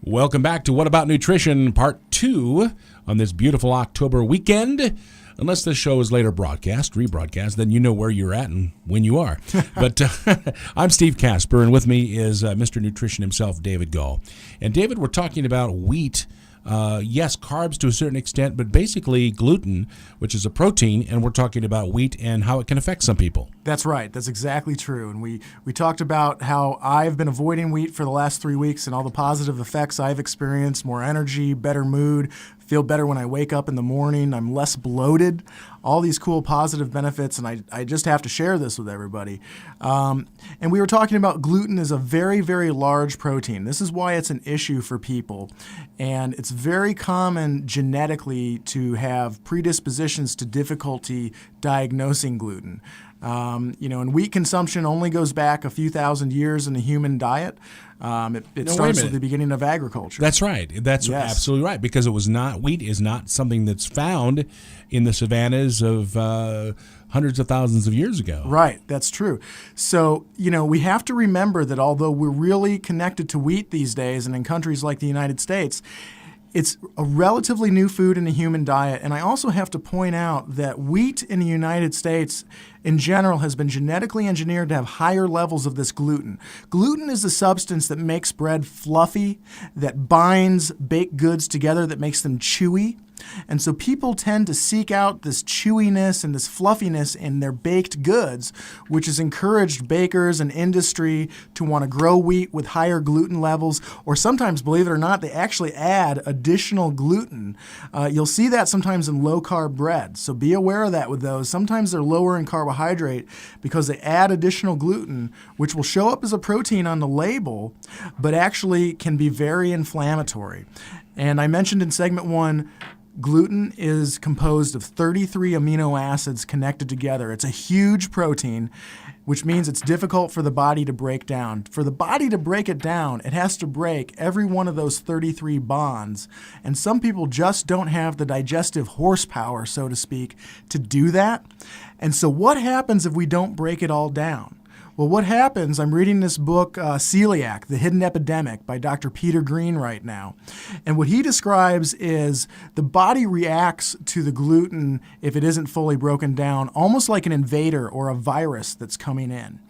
Welcome back to What About Nutrition, Part 2 on this beautiful October weekend. Unless this show is later rebroadcast, then you know where you're at and when you are. But I'm Steve Casper, and with me is Mr. Nutrition himself, David Gall. And David, we're talking about wheat. Yes, carbs to a certain extent, but basically gluten, which is a protein, and we're talking about wheat and how it can affect some people. That's right. That's exactly true. And we talked about how I've been avoiding wheat for the last 3 weeks and all the positive effects I've experienced: more energy, better mood, feel better when I wake up in the morning, I'm less bloated, all these cool positive benefits, and I just have to share this with everybody. And we were talking about gluten is a very, very large protein. This is why it's an issue for people. And it's very common genetically to have predispositions to difficulty diagnosing gluten. And wheat consumption only goes back a few thousand years in the human diet. It starts at the beginning of agriculture. That's right. That's absolutely right, because wheat is not something that's found in the savannas of hundreds of thousands of years ago. Right, that's true. So, we have to remember that although we're really connected to wheat these days, and in countries like the United States, it's a relatively new food in the human diet. And I also have to point out that wheat in the United States in general has been genetically engineered to have higher levels of this gluten. Gluten is the substance that makes bread fluffy, that binds baked goods together, that makes them chewy. And so people tend to seek out this chewiness and this fluffiness in their baked goods, which has encouraged bakers and industry to want to grow wheat with higher gluten levels, or sometimes, believe it or not, they actually add additional gluten. You'll see that sometimes in low-carb bread, so be aware of that with those. Sometimes they're lower in carbohydrate because they add additional gluten, which will show up as a protein on the label, but actually can be very inflammatory. And I mentioned in segment 1, gluten is composed of 33 amino acids connected together. It's a huge protein, which means it's difficult for the body to break down. For the body to break it down, it has to break every one of those 33 bonds. And some people just don't have the digestive horsepower, so to speak, to do that. And so what happens if we don't break it all down? Well, what happens, I'm reading this book, Celiac, The Hidden Epidemic by Dr. Peter Green right now. And what he describes is the body reacts to the gluten, if it isn't fully broken down, almost like an invader or a virus that's coming in.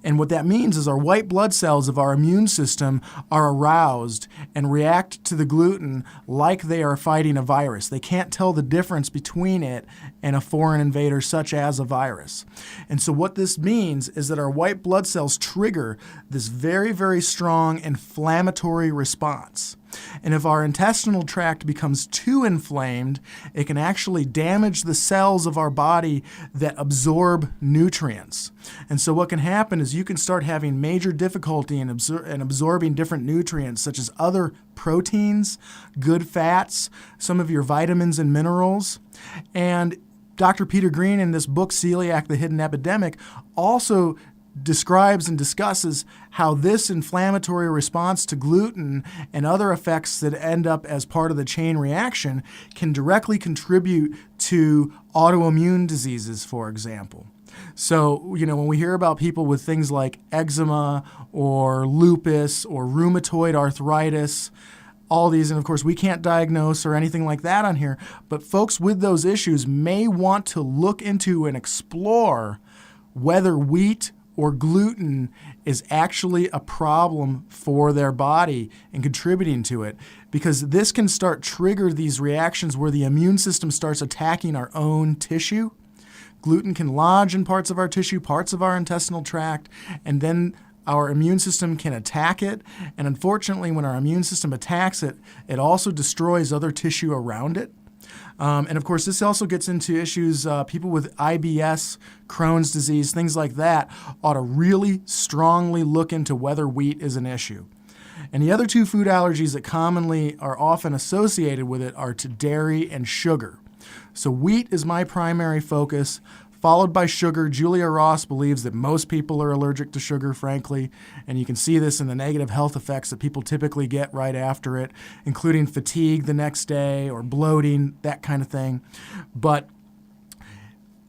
And what that means is our white blood cells of our immune system are aroused and react to the gluten like they are fighting a virus. They can't tell the difference between it and a foreign invader such as a virus. And so what this means is that our white blood cells trigger this very, very strong inflammatory response. And if our intestinal tract becomes too inflamed, it can actually damage the cells of our body that absorb nutrients. And so what can happen is you can start having major difficulty in absorbing different nutrients, such as other proteins, good fats, some of your vitamins and minerals. And Dr. Peter Green, in this book, Celiac, The Hidden Epidemic, also describes and discusses how this inflammatory response to gluten and other effects that end up as part of the chain reaction can directly contribute to autoimmune diseases, for example. So, when we hear about people with things like eczema or lupus or rheumatoid arthritis, all these, and of course we can't diagnose or anything like that on here, but folks with those issues may want to look into and explore whether wheat or gluten is actually a problem for their body and contributing to it, because this can trigger these reactions where the immune system starts attacking our own tissue. Gluten can lodge in parts of our tissue, parts of our intestinal tract, and then our immune system can attack it. And unfortunately, when our immune system attacks it, it also destroys other tissue around it. And of course, this also gets into issues, people with IBS, Crohn's disease, things like that ought to really strongly look into whether wheat is an issue. And the other two food allergies that commonly are often associated with it are to dairy and sugar. So wheat is my primary focus, followed by sugar. Julia Ross believes that most people are allergic to sugar, frankly, and you can see this in the negative health effects that people typically get right after it, including fatigue the next day or bloating, that kind of thing. But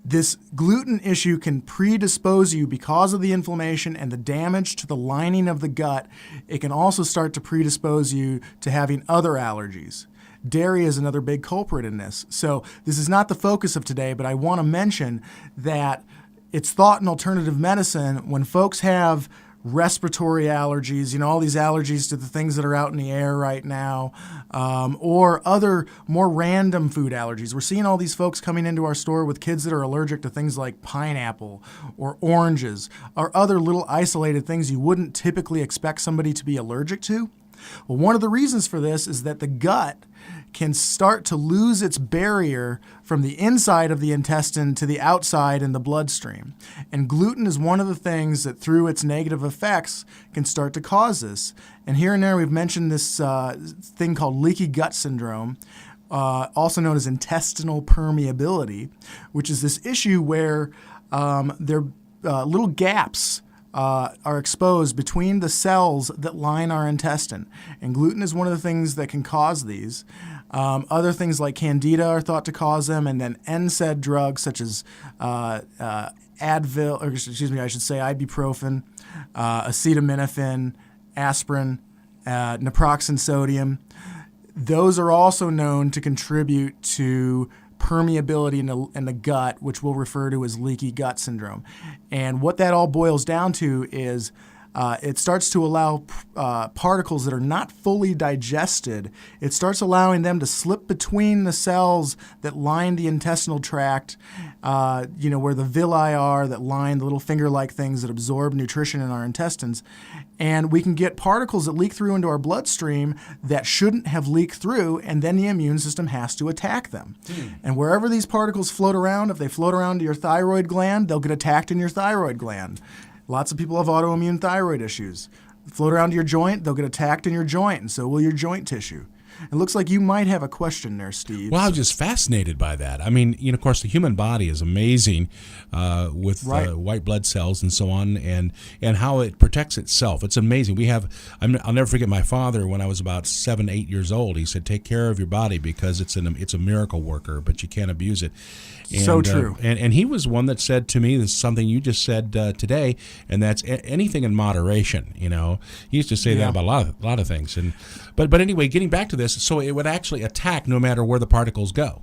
This gluten issue can predispose you because of the inflammation and the damage to the lining of the gut. It can also start to predispose you to having other allergies. Dairy is another big culprit in this. So this is not the focus of today, but I want to mention that it's thought in alternative medicine when folks have respiratory allergies, all these allergies to the things that are out in the air right now, or other more random food allergies. We're seeing all these folks coming into our store with kids that are allergic to things like pineapple or oranges or other little isolated things you wouldn't typically expect somebody to be allergic to. Well, one of the reasons for this is that the gut can start to lose its barrier from the inside of the intestine to the outside in the bloodstream. And gluten is one of the things that, through its negative effects, can start to cause this. And here and there we've mentioned this thing called leaky gut syndrome, also known as intestinal permeability, which is this issue where there are little gaps are exposed between the cells that line our intestine. And gluten is one of the things that can cause these. Other things like candida are thought to cause them, and then NSAID drugs such as Advil, or excuse me, I should say ibuprofen, acetaminophen, aspirin, naproxen sodium. Those are also known to contribute to permeability in the gut, which we'll refer to as leaky gut syndrome. And what that all boils down to is it starts to allow particles that are not fully digested. It starts allowing them to slip between the cells that line the intestinal tract, where the villi are that line the little finger-like things that absorb nutrition in our intestines. And we can get particles that leak through into our bloodstream that shouldn't have leaked through, and then the immune system has to attack them. And wherever these particles float around, if they float around to your thyroid gland, they'll get attacked in your thyroid gland. Lots of people have autoimmune thyroid issues. Float around to your joint, they'll get attacked in your joint, and so will your joint tissue. It looks like you might have a question there, Steve. Well, I was just fascinated by that. I mean, of course, the human body is amazing with white blood cells and so on, and how it protects itself. It's amazing. I'll never forget my father when I was about 7, 8 years old. He said, "Take care of your body because it's a miracle worker, but you can't abuse it." And, so true. And he was one that said to me, this is something you just said today, and that's anything in moderation. He used to say that about a lot of things. But anyway, getting back to this, so it would actually attack no matter where the particles go.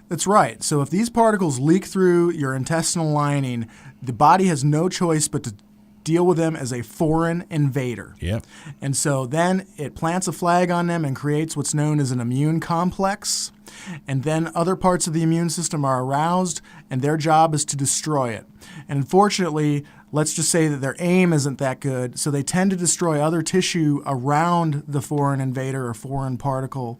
That's right. So if these particles leak through your intestinal lining, the body has no choice but to deal with them as a foreign invader. Yeah. And so then it plants a flag on them and creates what's known as an immune complex. And then other parts of the immune system are aroused, and their job is to destroy it. And unfortunately, let's just say that their aim isn't that good, so they tend to destroy other tissue around the foreign invader or foreign particle,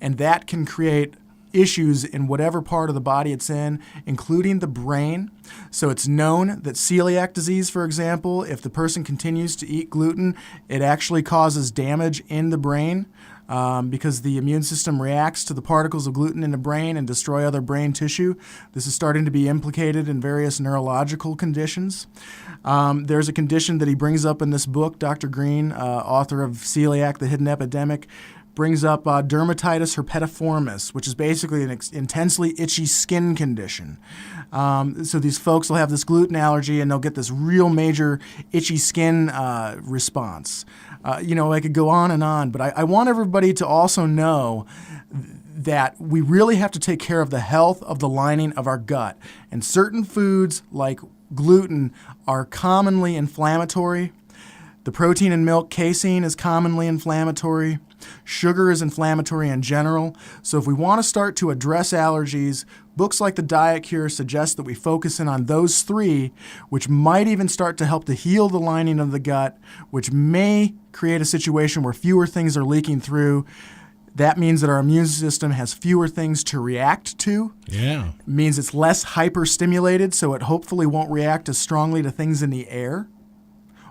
and that can create issues in whatever part of the body it's in, including the brain. So it's known that celiac disease, for example, if the person continues to eat gluten, it actually causes damage in the brain. Because the immune system reacts to the particles of gluten in the brain and destroy other brain tissue. This is starting to be implicated in various neurological conditions. There's a condition that he brings up in this book, Dr. Green, author of Celiac, The Hidden Epidemic, brings up dermatitis herpetiformis, which is basically an intensely itchy skin condition. So these folks will have this gluten allergy and they'll get this real major itchy skin response. I could go on, but I want everybody to also know that we really have to take care of the health of the lining of our gut. And certain foods like gluten are commonly inflammatory. The protein in milk, casein, is commonly inflammatory. Sugar is inflammatory in general. So if we want to start to address allergies, books like The Diet Cure suggest that we focus in on those three, which might even start to help to heal the lining of the gut, which may create a situation where fewer things are leaking through. That means that our immune system has fewer things to react to. Yeah. It means it's less hyperstimulated, so it hopefully won't react as strongly to things in the air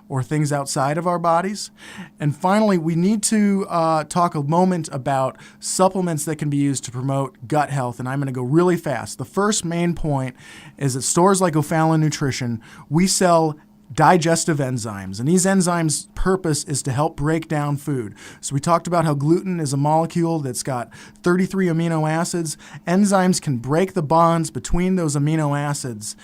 or things outside of our bodies. And finally, we need to talk a moment about supplements that can be used to promote gut health, and I'm going to go really fast. The first main point is that stores like O'Fallon Nutrition, we sell digestive enzymes. And these enzymes' purpose is to help break down food. So we talked about how gluten is a molecule that's got 33 amino acids. Enzymes can break the bonds between those amino acids,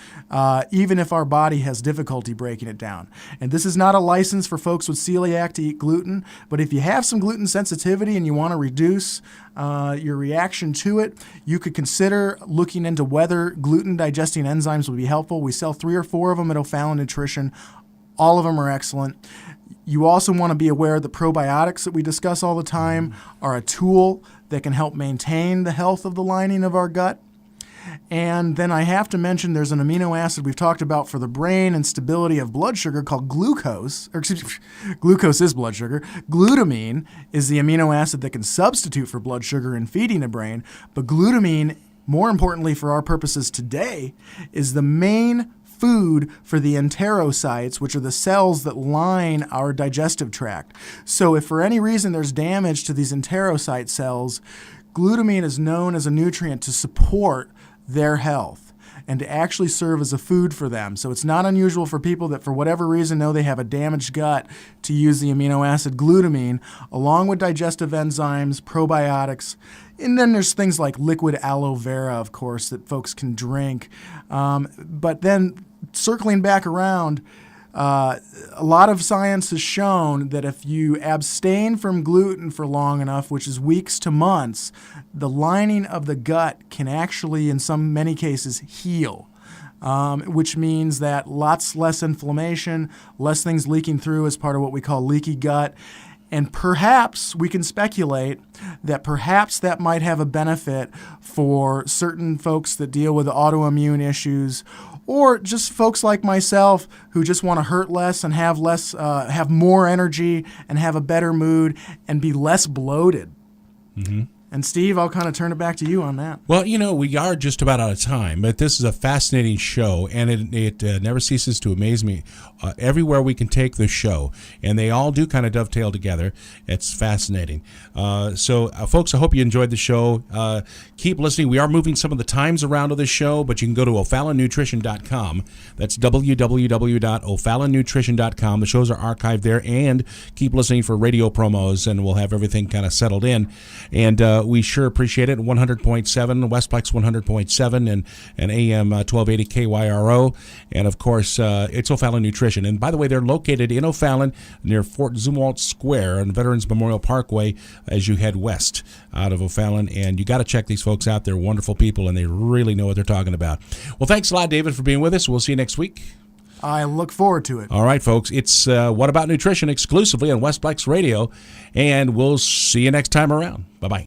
even if our body has difficulty breaking it down. And this is not a license for folks with celiac to eat gluten, but if you have some gluten sensitivity and you want to reduce your reaction to it, you could consider looking into whether gluten digesting enzymes would be helpful. We sell 3 or 4 of them at O'Fallon Nutrition. All of them are excellent. You also want to be aware that probiotics that we discuss all the time are a tool that can help maintain the health of the lining of our gut. And then I have to mention there's an amino acid we've talked about for the brain and stability of blood sugar called glucose. Glucose is blood sugar. Glutamine is the amino acid that can substitute for blood sugar in feeding the brain. But glutamine, more importantly for our purposes today, is the main food for the enterocytes, which are the cells that line our digestive tract. So if for any reason there's damage to these enterocyte cells, glutamine is known as a nutrient to support their health and to actually serve as a food for them. So it's not unusual for people that for whatever reason know they have a damaged gut to use the amino acid glutamine along with digestive enzymes, probiotics, and then there's things like liquid aloe vera, of course, that folks can drink. But then circling back around, a lot of science has shown that if you abstain from gluten for long enough, which is weeks to months, the lining of the gut can actually, in many cases, heal, which means that lots less inflammation, less things leaking through as part of what we call leaky gut. And perhaps we can speculate that perhaps that might have a benefit for certain folks that deal with autoimmune issues, or just folks like myself who just want to hurt less and have have more energy and have a better mood and be less bloated. Mm-hmm. And Steve, I'll kind of turn it back to you on that. Well, we are just about out of time, but this is a fascinating show, and it never ceases to amaze me everywhere we can take the show, and they all do kind of dovetail together. It's fascinating. So, folks, I hope you enjoyed the show. Keep listening. We are moving some of the times around of the show, but you can go to O'FallonNutrition.com. That's www.O'FallonNutrition.com. The shows are archived there, and keep listening for radio promos, and we'll have everything kind of settled in. And we sure appreciate it. 100.7, Westplex 100.7, and AM 1280 KYRO. And, of course, it's O'Fallon Nutrition. And, by the way, they're located in O'Fallon near Fort Zumwalt Square on Veterans Memorial Parkway as you head west out of O'Fallon. And you got to check these folks out. They're wonderful people, and they really know what they're talking about. Well, thanks a lot, David, for being with us. We'll see you next week. I look forward to it. All right, folks. It's What About Nutrition exclusively on Westplex Radio, and we'll see you next time around. Bye-bye.